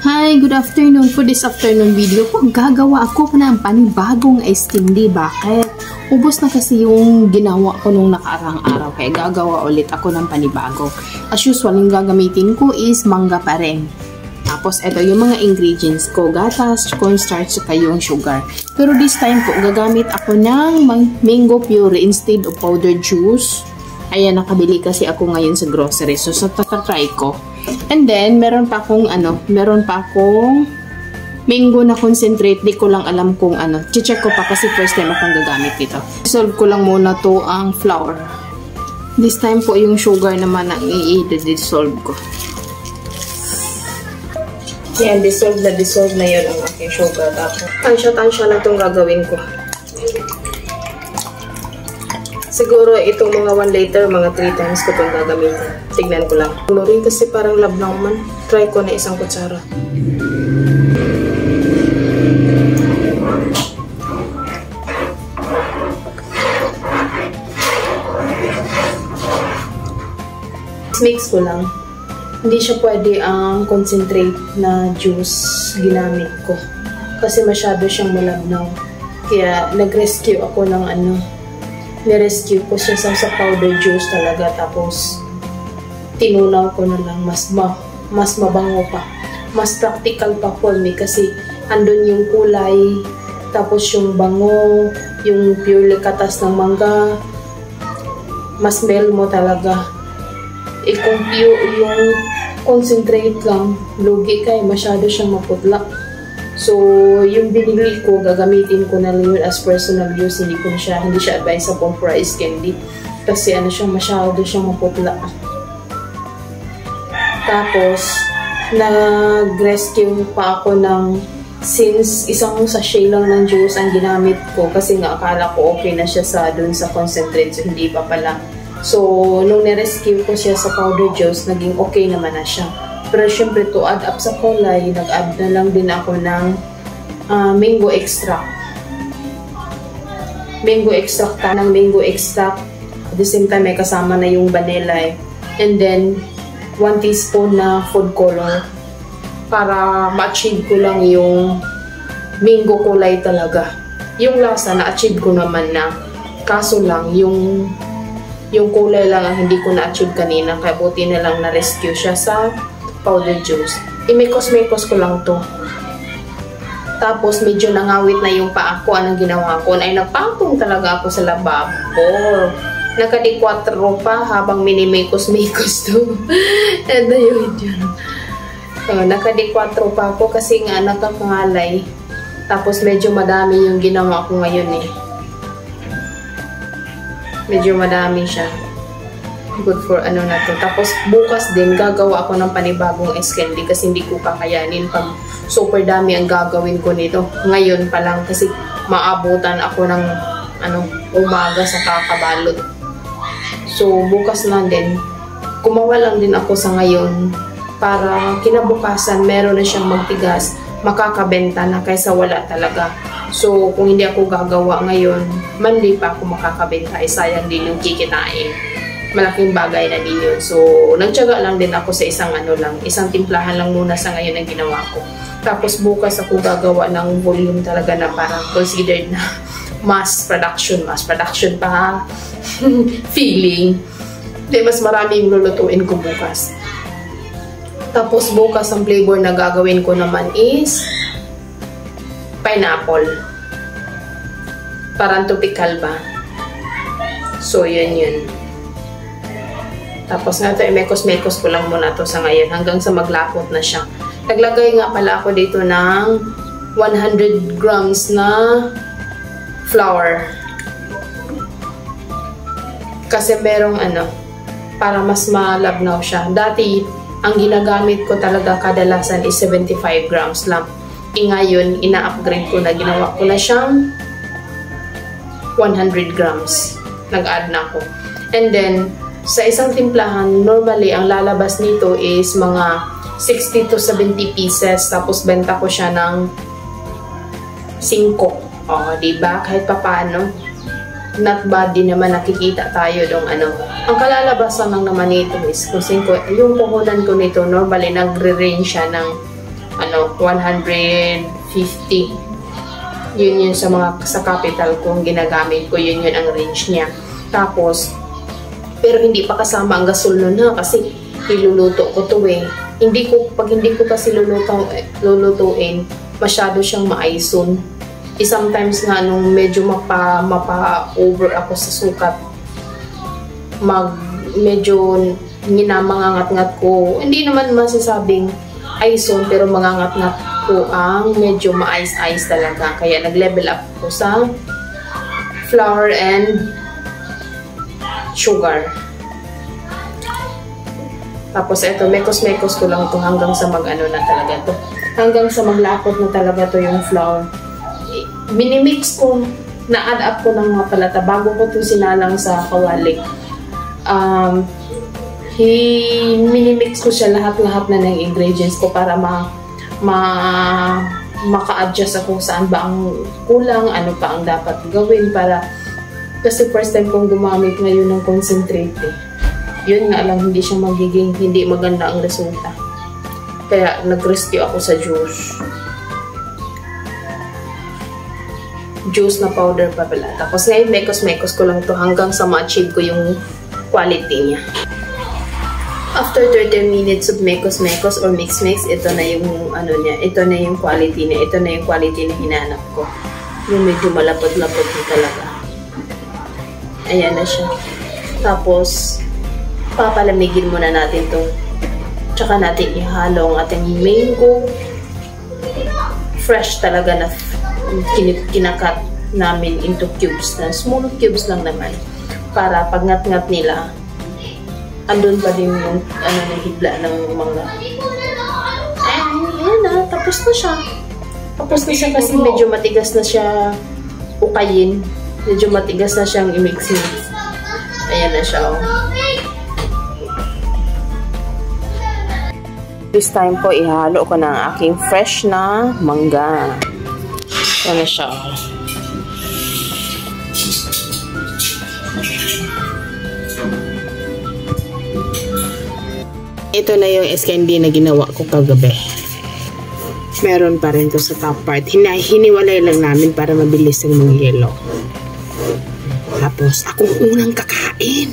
Hi, good afternoon. For this afternoon video po, gagawa ako ng panibagong ice candy. Bakit? Ubos na kasi yung ginawa ko nung nakaraang araw, kaya gagawa ulit ako ng panibago. As usual, yung gagamitin ko is mangga pa rin. Tapos, ito yung mga ingredients ko. Gatas, cornstarch, saka yung sugar. Pero this time po, gagamit ako ng mango puree instead of powdered juice. Ayan, nakabili kasi ako ngayon sa grocery. So, tatry ko. And then, meron pa akong mango na concentrate. Di ko lang alam kung ano. Check ko pa kasi first time akong gagamit dito. Dissolve ko lang muna to ang flour. This time po yung sugar naman ang i-dissolve ko. Yan, dissolve na yun ang aking sugar. Tapos, tansya na itong gagawin ko. Siguro itong mga 1 liter, mga 3 times ko itong gagamitin. Tignan ko lang. Rin kasi parang labnaw man. Try ko na isang kutsara. Mix ko lang. Hindi siya pwede ang concentrate na juice ginamit ko. Kasi masyado siyang malabnaw. Kaya nag-rescue ako ng nirescue ko siya sa powder juice talaga. Tapos, tinunaw ko na lang. Mas mabango pa. Mas practical pa for me kasi andun yung kulay. Tapos yung bango, yung pure katas ng mangga. Mas smell mo talaga. Kung yung concentrate lang, lugi kay masyado siyang maputla. So, yung binili ko, gagamitin ko na lang yun as personal use. Hindi siya advisable for ice candy. Kasi masyado siyang maputla. Tapos, nag-rescue pa ako since isang sachet lang ng juice ang ginamit ko. Kasi nga, akala ko okay na siya dun sa concentrate. So, hindi pa pala. So, nung nirescue ko siya sa powder juice, naging okay naman na siya. Pero syempre, to add up sa kulay, nag-add na lang din ako ng mango extract. Mango extract At the same time, may kasama na yung vanilla. And then, 1 teaspoon na food color. Para ma-achieve ko lang yung mango kulay talaga. Yung lasa, na-achieve ko naman na. Kaso lang, yung kulay lang ang hindi ko na-achieve kanina. Kaya buti na lang na-rescue siya sa powder juice. Imekos-mekos ko lang to. Tapos, medyo nangawit na yung paa ko. Anong ginawa ko? Ay, nagpatong talaga ako sa lababo. Nakadi-4 pa habang minimekos-mekos to. And ayun yun. So, nakadi-4 pa ako kasi nga nakakangalay. Tapos, medyo madami yung ginawa ko ngayon eh. Medyo madami siya. Good for na to. Tapos, bukas din, gagawa ako ng panibagong ice candy kasi hindi ko kakayanin pag super dami ang gagawin ko nito. Ngayon pa lang kasi maabutan ako ng umaga sa kakabalot. So, bukas lang din. Kumawa lang din ako sa ngayon para kinabukasan meron na siyang magtigas, makakabenta na kaysa wala talaga. So, kung hindi ako gagawa ngayon, Monday pa ako makakabenta. Ay, sayang din yung kikitain. Malaking bagay na din yun. So, nagtiyaga lang din ako sa isang timplahan lang muna sa ngayon ang ginawa ko. Tapos, bukas ako gagawa ng volume talaga na parang considered na mass production pa feeling. Mas marami yung lulutuin ko bukas. Tapos, bukas ang flavor na gagawin ko naman is pineapple. Parang tropical ba? So, yun. Tapos nga ito, imekos-mekos ko lang muna to sa ngayon hanggang sa maglapot na siya. Naglagay nga pala ako dito ng 100 grams na flour. Kasi merong para mas malabnaw siya. Dati, ang ginagamit ko talaga kadalasan is 75 grams lang. Ngayon, ina-upgrade ko na. Ginawa ko na siyang 100 grams. Nag-add na ako. And then, sa isang timplahan, normally, ang lalabas nito is mga 60 to 70 pieces. Tapos, benta ko siya ng 5. O, diba? Kahit pa paano. Not bad din naman nakikita tayo dong Ang kalalabasan lang naman nito is kung yung puhunan ko nito, normally nagre-range siya ng 150. Yun sa capital kung ginagamit ko, yun ang range niya. Tapos, pero hindi pa kasama ang gasol nun ha, kasi iluluto ko to eh. Pag hindi ko kasi lulutuin, masyado siyang ma-aison. Sometimes nga nung medyo mapa-over ako sa sukat, medyo minamangangat-ngat ko. Hindi naman masasabing aison, pero mangangat-ngat ko ang medyo ma-ice-ice talaga. Kaya nag-level up ko sa flour and sugar. Tapos ito, mekos-mekos ko lang to hanggang sa mag-ano na talaga to. Hanggang sa maglapot na talaga to yung flour. Minimix ko, na-add up ko ng mga palata bago ko to sinalang sa kawali. Minimix ko siya lahat-lahat na ng ingredients ko para maka-adjust ako saan ba ang kulang, ano pa ang dapat gawin para, kasi first time kong gumamit ngayon ng concentrate eh. Yun nga lang, hindi maganda ang resulta. Kaya nag-rescue ako sa juice. Juice na powder pa pala. Tapos ngayon, mekos-mekos ko lang to hanggang sa ma-achieve ko yung quality niya. After 30 minutes of mekos-mekos or mix-mix, ito na yung niya. Ito na yung quality niya. Ito na yung quality na hinanap ko. Yung medyo malapot-lapot na talaga. Ayan na siya. Tapos, papalamigin muna natin to. Tsaka natin ihalo ang ating mango. Fresh talaga na kinakat namin into cubes. Na small cubes lang naman. Para pag ngat-ngat nila, andun pa din yung hibla ng mangga. Ayan na, tapos na siya. Tapos na siya kasi medyo matigas na siya ukayin. Medyo matigas na siyang i-mix-mix. Ayan na siya. This time po, ihalo ko ng aking fresh na mangga. Ayan na siya. Ito na yung candy na ginawa ko kagabi. Meron pa rin to sa top part. Hiniwalay lang namin para mabilis yung mga yelo. Tapos, akong unang kakain.